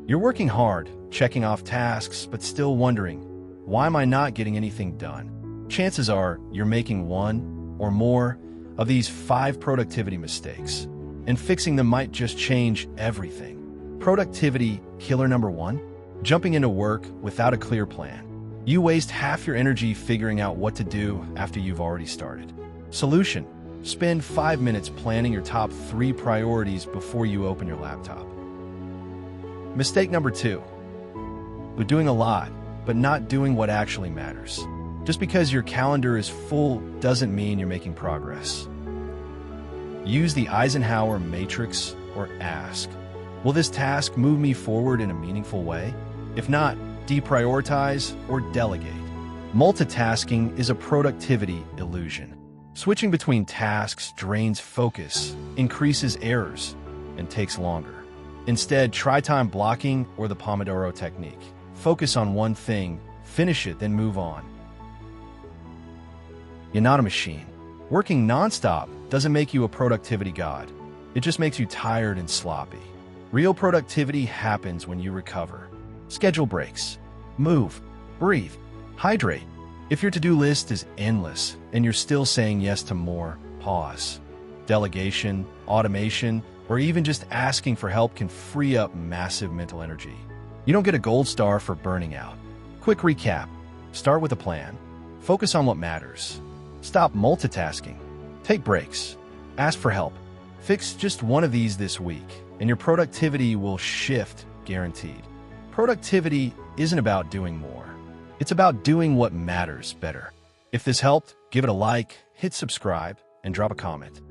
You're working hard, checking off tasks, but still wondering, why am I not getting anything done? Chances are you're making one or more of these 5 productivity mistakes, and fixing them might just change everything. Productivity killer number 1, jumping into work without a clear plan. You waste half your energy figuring out what to do after you've already started. Solution: spend 5 minutes planning your top 3 priorities before you open your laptop. Mistake number 2, we're doing a lot, but not doing what actually matters. Just because your calendar is full doesn't mean you're making progress. Use the Eisenhower matrix or ask, will this task move me forward in a meaningful way? If not, deprioritize or delegate. Multitasking is a productivity illusion. Switching between tasks drains focus, increases errors, and takes longer. Instead, try time blocking or the Pomodoro technique. Focus on one thing, finish it, then move on. You're not a machine. Working nonstop doesn't make you a productivity god. It just makes you tired and sloppy. Real productivity happens when you recover. Schedule breaks. Move. Breathe. Hydrate. If your to-do list is endless and you're still saying yes to more, pause. Delegation, automation, or even just asking for help can free up massive mental energy. You don't get a gold star for burning out. Quick recap. Start with a plan. Focus on what matters. Stop multitasking. Take breaks. Ask for help. Fix just one of these this week, and your productivity will shift, guaranteed. Productivity isn't about doing more. It's about doing what matters better. If this helped, give it a like, hit subscribe, and drop a comment.